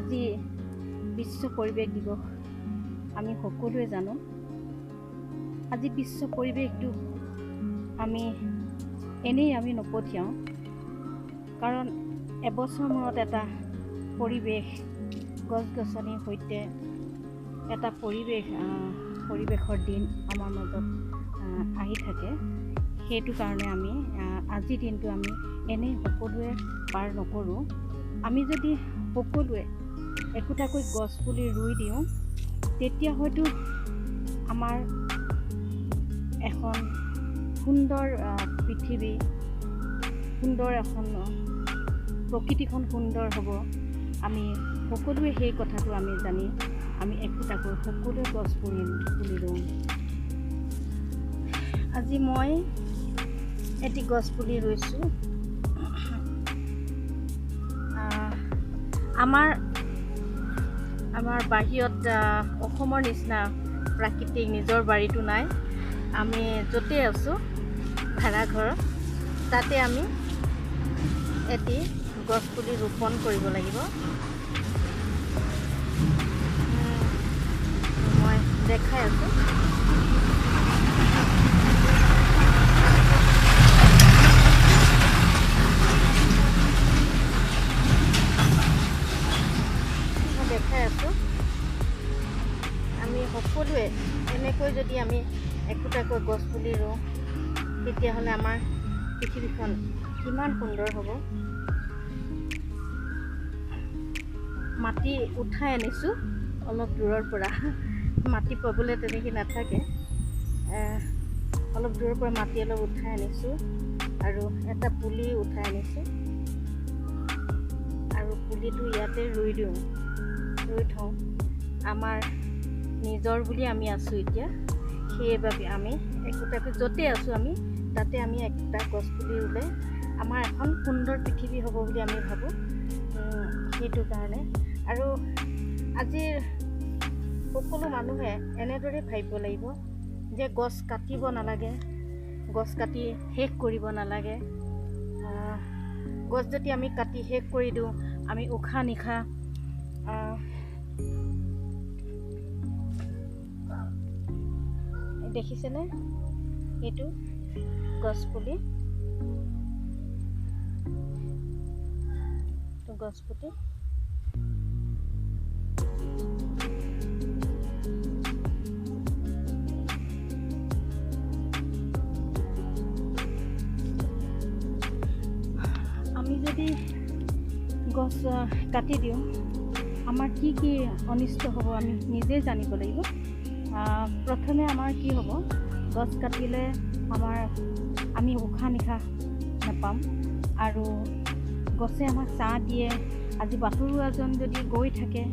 আজি বিশ্ব পৰিৱেশ দিৱস আমি সকলোৱে জানো। আজি বিশ্ব পৰিৱেশটো আমি এনেই নপঠিয়াওঁ, কাৰণ এবছৰ মূৰত এটা পৰিৱেশ গছ গছনিৰ সৈতে এটা পৰিৱেশৰ দিন আমাৰ মাজত আহি থাকে। সেইটো কাৰণে আমি আজিৰ দিনটো আমি এনেই সকলোৱে পাৰ নকৰোঁ। আমি যদি সকলোৱে একোটাকৈ গছ পুলি ৰুই দিওঁ, তেতিয়া হয়তো আমাৰ এখন সুন্দৰ পৃথিৱী, সুন্দৰ এখন প্ৰকৃতিখন সুন্দৰ হ'ব। আমি সকলোৱে সেই কথাটো আমি জানি আমি একোটাকৈ সকলোৱে গছ পুলি ৰুওঁ। আজি মই এটি গছ পুলি ৰুইছোঁ। আমাৰ বাহিৰত অসমৰ নিচিনা প্ৰাকৃতিক নিজৰ বাৰীটো নাই। আমি য'তে আছোঁ ভাড়াঘৰত, তাতে আমি এটি গছ পুলি ৰোপণ কৰিব লাগিব। মই দেখাই আছোঁ। আমি সকলোৱে এনেকৈ যদি আমি একোটাকৈ গছ পুলি ৰুওঁ, তেতিয়াহ'লে আমাৰ পৃথিৱীখন কিমান সুন্দৰ হ'ব। মাটি উঠাই আনিছোঁ অলপ দূৰৰ পৰা, মাটি পাবলৈ তেনেকৈ নাথাকে। অলপ দূৰৰ পৰা মাটি অলপ উঠাই আনিছোঁ আৰু এটা পুলি উঠাই আনিছোঁ আৰু পুলিটো ইয়াতে ৰুই থওঁ। আমাৰ নিজৰ বুলি আমি আছোঁ এতিয়া, সেইবাবে আমি একোটাকৈ য'তে আছোঁ আমি তাতে আমি একটা গছ পুলি ৰুলে আমাৰ এখন সুন্দৰ পৃথিৱী হ'ব বুলি আমি ভাবোঁ। সেইটো কাৰণে আৰু আজিৰ সকলো মানুহে এনেদৰে ভাবিব লাগিব যে গছ কাটিব নালাগে, গছ কাটি শেষ কৰিব নালাগে। গছ যদি আমি কাটি শেষ কৰি দিওঁ, আমি উশাহ নিশাহ দেখিছেনে? এইটো গছ পুলি, আমি যদি গছ কাটি দিওঁ, আমাৰ কি কি অনিষ্ট হ'ব আমি নিজেই জানিব লাগিব। প্ৰথমে আমাৰ কি হ'ব, গছ কাটিলে আমি উশাহ নিশাহ নাপাম আৰু গছে আমাক ছাঁ দিয়ে। আজি বাটৰুৱাজন যদি গৈ থাকে,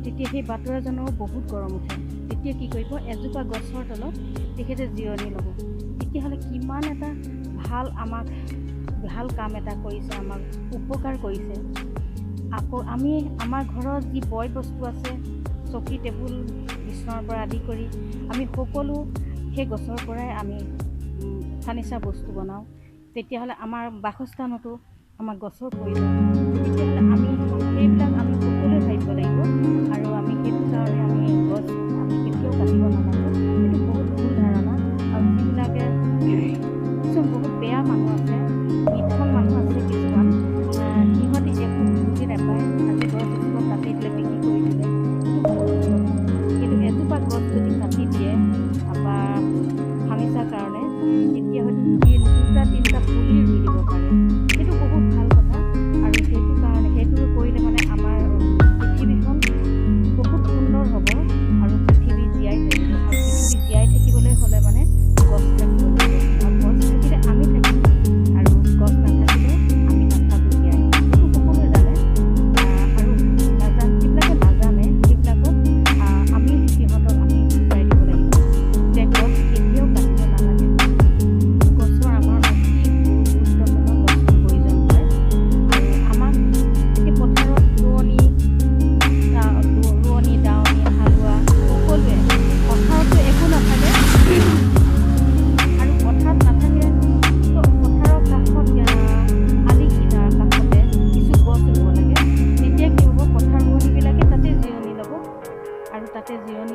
তেতিয়া সেই বাটৰুৱাজনৰো বহুত গৰম উঠে। তেতিয়া কি কৰিব, এজোপা গছৰ তলত তেখেতে জিৰণি ল'ব। তেতিয়াহ'লে কিমান এটা ভাল কাম এটা কৰিছে, আমাক উপকাৰ কৰিছে। আকৌ আমি আমাৰ ঘৰত যি বয় বস্তু আছে, চকী টেবুল বিচনাৰ পৰা আদি কৰি আমি সকলো সেই গছৰ পৰাই আমি ফাৰ্নিচাৰ বস্তু বনাওঁ। তেতিয়াহ'লে আমাৰ বাসস্থানতো আমাৰ গছৰ প্ৰয়োজন। তেতিয়াহ'লে আমি সেইবিলাক আমি সকলোৱে ভাবিব লাগিব আৰু আমি সেইটো কাৰণে আমি গছ আমি কেতিয়াও কাটিব নালাগে। সেইটো বহুত ভুল ধাৰণা। আৰু যিবিলাকে কিছুমান বহুত বেয়া মানুহ আছে, নিৰ্ধন মানুহ আছে কিছুমান, সিহঁতে একো বুজি নাপায়। আজি গছ এজোপা কাটি দিলে, বিক্ৰী কৰি দিলে, কিন্তু এজোপা গছ যদি কাটি দিয়ে বা ফাৰ্নিচাৰ কাৰণে, তেতিয়া হয়তো 2-3টা পুলি ৰুই দিব পাৰে। সেইটো বহুত ভাল কথা। আৰু সেইটো কৰিলে মানে আমাৰ পৃথিৱীখন বহুত সুন্দৰ হ'ব আৰু পৃথিৱী জীয়াই থাকিব।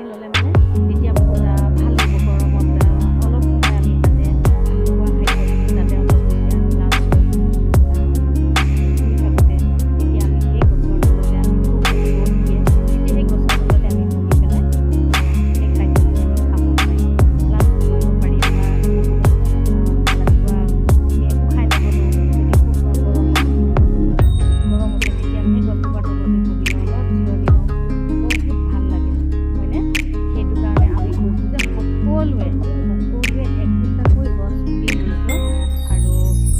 ল'লে মানে তেতিয়া বহুত ভাল হ'ব। গৰমত অলপ সময় আমি তাতে খোৱা খাদ্যখিনি তাতে অলপ লাঞ্চ কৰি শুই থাকোঁতে তেতিয়া আমি সেই গছৰ তলতে আমি খুব ৰ'দ দিয়ে তেতিয়া সেই গছৰ তলতে আমি বহি পেলাই সেই খাদ্যখিনি আমি খাব পাৰিম, লাঞ্চ কৰিব পাৰি। ৰাতিপুৱা আমি একো খাই নগ'লেও যদি খুব গৰম উঠে তেতিয়া আমি গছজোপাৰ তলতে বহি লওঁ, অলপ জিৰণি লওঁ, বহুত ভাল লাগে হয়নে? সেইটো কাৰণে আমি কৈছোঁ যে সকলোৱে একোটাকৈ গছ পুলি ৰুব আৰু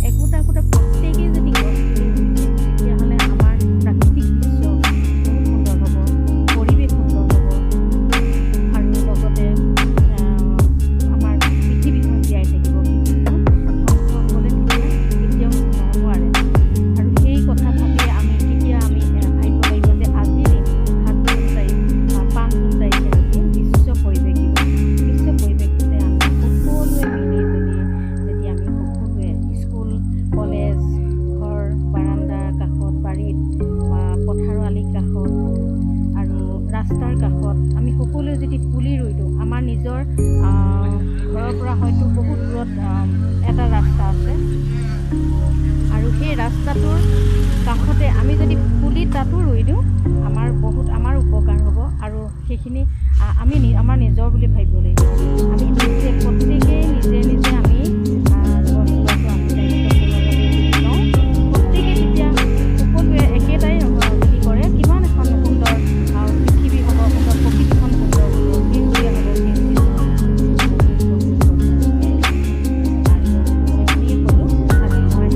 একোটা প্ৰত্যেকেই যদি গছ পুলি ৰুইছে তেতিয়াহ'লে আমাৰ প্ৰাকৃতিক দৃশ্য বহুত সুন্দৰ হ'ব, পৰিৱেশ সুন্দৰ হ'ব আৰু লগতে আমাৰ পৃথিৱীখন জীয়াই থাকিব। পৃথিৱীখন ধ্বংস হ'বলৈ তেতিয়া কেতিয়াও নোৱাৰে আৰু সেই কথা ভাবিয়ে আমি কেতিয়া আমি ভাবিব লাগিব যে আজিৰ দিনটো 7 জুন তাৰিখ 5 জুন তাৰিখে যদি বিশ্ব পৰিৱেশ দিৱস, বিশ্ব পৰিৱেশ দিৱসে আমি সকলোৱে মিলি জুলি যদি আমি সকলোৱে স্কুল কলেজ ঘৰ বাৰাণ্ডাৰ কাষত বাৰীত বা পথাৰৰ আলিৰ কাষত আৰু ৰাস্তাৰ কাষত আমি সকলোৱে যদি পুলি ৰুই দিওঁ, আমাৰ নিজৰ ঘৰৰ পৰা হয়তো বহুত দূৰত এটা ৰাস্তা আছে আৰু সেই ৰাস্তাটোৰ কাষতে আমি যদি পুলি তাতো ৰুই দিওঁ আমাৰ উপকাৰ হ'ব আৰু সেইখিনি আমি আমাৰ নিজৰ বুলি ভাবিব লাগিব। আমি প্ৰত্যেকেই নিজে আমি গছ ৰোৱাটো আমি দায়িত্বপূৰ্ণভাৱে যদি লওঁ, প্ৰত্যেকেই তেতিয়া সকলোৱে একেটাই যদি কৰে কিমান এখন সুন্দৰ পৃথিৱী হ'ব, সুন্দৰ প্ৰকৃতিখন সুন্দৰ হ'ব, সেউজীয়া হ'ব, সেউজীয়া আৰু সেইখিনিয়ে ক'লোঁ। আজি মই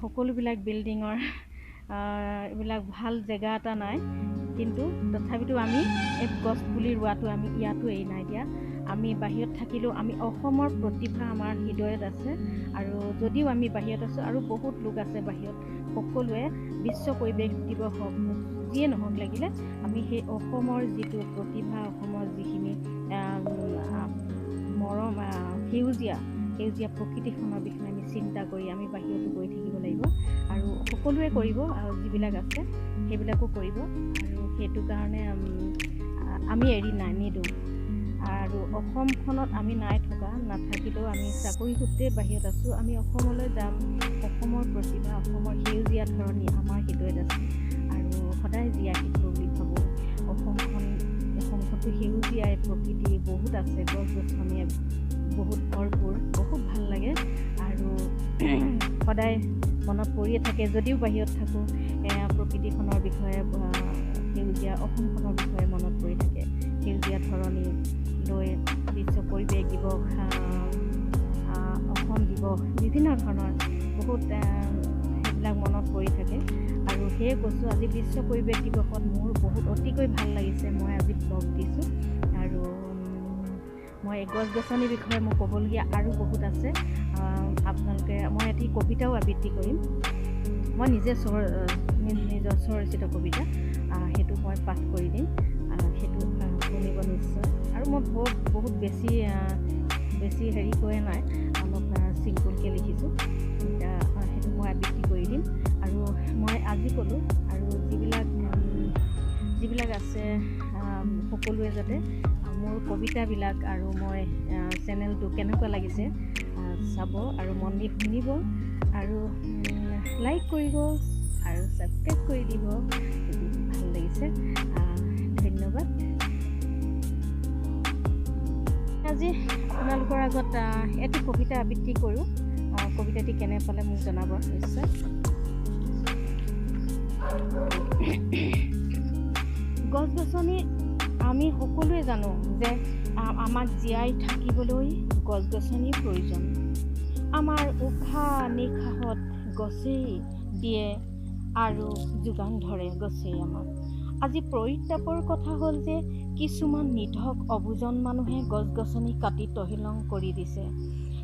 সকলোবিলাক বিল্ডিঙৰ এইবিলাক ভাল জেগা এটা নাই, কিন্তু তথাপিতো আমি এই গছ পুলি ৰোৱাটো আমি ইয়াতো এৰি নাই দিয়া। আমি বাহিৰত থাকিলেও আমি অসমৰ প্ৰতিভা আমাৰ হৃদয়ত আছে আৰু যদিও আমি বাহিৰত আছোঁ আৰু বহুত লোক আছে বাহিৰত, সকলোৱে বিশ্ব পৰিৱেশ দিৱস হওক যিয়ে নহওক লাগিলে আমি সেই অসমৰ যিটো প্ৰতিভা, অসমৰ যিখিনি মৰম সেউজীয়া প্ৰকৃতিখনৰ বিষয়ে আমি চিন্তা কৰি আমি বাহিৰতো গৈ থাকিব লাগিব আৰু সকলোৱে কৰিব, যিবিলাক আছে সেইবিলাকো কৰিব আৰু সেইটো কাৰণে আমি এৰি নিদিওঁ। আৰু অসমখনত আমি নাথাকিলেও আমি চাকৰি সূত্ৰে বাহিৰত আছোঁ, আমি অসমলৈ যাম। অসমৰ প্ৰতিভা, অসমৰ সেউজীয়া ধৰণী আমাৰ হৃদয়ত আছে আৰু সদায় জীয়াই থাকিব বুলি ভাবোঁ। অসমখনতো সেউজীয়াই প্ৰকৃতি বহুত আছে, গছ গছনিয়ে বহুত ভৰপূৰ, বহুত ভাল লাগে আৰু সদায় মনত পৰিয়ে থাকে। যদিও বাহিৰত থাকোঁ প্ৰকৃতিখনৰ বিষয়ে, সেউজীয়া অসমখনৰ বিষয়ে মনত পৰি থাকে। সেউজীয়া ধৰণী লৈ বিশ্ব পৰিৱেশ দিৱস, অসম দিৱস, বিভিন্ন ধৰণৰ বহুত সেইবিলাক মনত পৰি থাকে আৰু সেয়ে কৈছোঁ আজি বিশ্ব পৰিৱেশ দিৱসত মোৰ বহুত অতিকৈ ভাল লাগিছে। মই আজি ব্লগ দিছোঁ আৰু মই গছ গছনিৰ বিষয়ে মোৰ ক'বলগীয়া আৰু বহুত আছে। মই এটি কবিতাও আবৃত্তি কৰিম, মই নিজৰ স্বৰচিত কবিতা, সেইটো মই পাঠ কৰি দিম, সেইটো শুনিব নিশ্চয়। আৰু মই বহুত বেছি হেৰি কৰা নাই, অলপ চিম্পুলকৈ লিখিছোঁ, সেইটো মই আবৃত্তি কৰি দিম। আৰু মই আজি ক'লোঁ আৰু যিবিলাক আছে সকলোৱে যাতে মোৰ কবিতাবিলাক আৰু মই চেনেলটো কেনেকুৱা লাগিছে চাব আৰু মন দি শুনিব আৰু লাইক কৰিব আৰু ছাবস্ক্ৰাইব কৰি দিব যদি ভাল লাগিছে। ধন্যবাদ। আজি আপোনালোকৰ আগত এটি কবিতা আবৃত্তি কৰোঁ। কবিতাটি কেনে পালে মোক জনাব নিশ্চয়। গছ গছনি আমি সকলোৱে জানো যে আমাক জীয়াই থাকিবলৈ গছ গছনিৰ প্ৰয়োজন। আমাৰ উশাহ নিশাহত গছেই দিয়ে আৰু যোগান ধৰে গছেই আমাক। আজি পৰিতাপৰ কথা হ'ল যে কিছুমান নিধক অবুজন মানুহে গছ-গছনি কাটি তহিলং কৰি দিছে।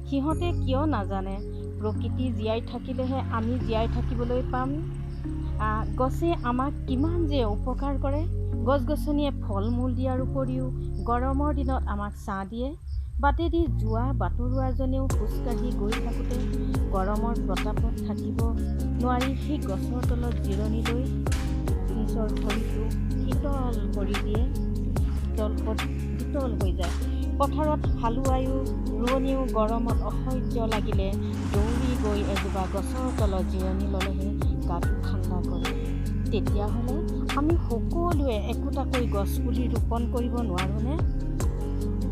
সিহঁতে কিয় নাজানে প্ৰকৃতি জীয়াই থাকিলেহে আমি জীয়াই থাকিবলৈ পাম। গছে আমাক কিমান যে উপকাৰ কৰে। গছ-গছনিয়ে ফল মূল দিয়াৰ উপৰিও গৰমৰ দিনত আমাক ছাঁ দিয়ে। বাটেদি যোৱা বাটৰুৱাজনেও খোজকাঢ়ি গৈ থাকোঁতে গৰমৰ প্ৰতাপত থাকিব নোৱাৰি সেই গছৰ তলত জিৰণি লৈ নিজৰ শৰীৰটো শীতল কৰি দিয়ে, শীতল হৈ যায়। পথাৰত হালোৱায়ো ৰোৱনীয়েও গৰমত অসহ্য লাগিলে দৌৰি গৈ এজোপা গছৰ তলত জিৰণি ল'লেহে গাটো ঠাণ্ডা কৰে। তেতিয়াহ'লে আমি সকলোৱে একোটাকৈ গছপুলি ৰোপণ কৰিব নোৱাৰোঁনে?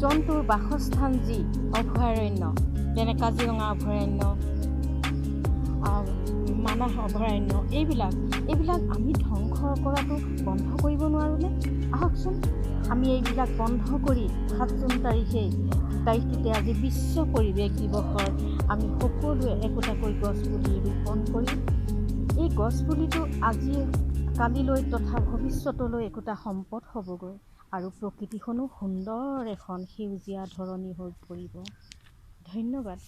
জন্তুৰ বাসস্থান যি অভয়াৰণ্য, যেনে কাজিৰঙা অভয়াৰণ্য, মানাহ অভয়াৰণ্য, এইবিলাক আমি ধ্বংস কৰাটো বন্ধ কৰিব নোৱাৰোঁনে? আহকচোন আমি এইবিলাক বন্ধ কৰি ৭ জুন তাৰিখটোতে আজি বিশ্ব পৰিৱেশ দিৱসৰ আমি সকলোৱে একোটাকৈ গছপুলি ৰোপণ কৰি এই গছপুলিটো আজি কালিলৈ তথা ভৱিষ্যতলৈ একোটা সম্পদ হ'বগৈ আৰু প্ৰকৃতিখনো সুন্দৰ এখন সেউজীয়া ধৰণী হৈ পৰিব। ধন্যবাদ।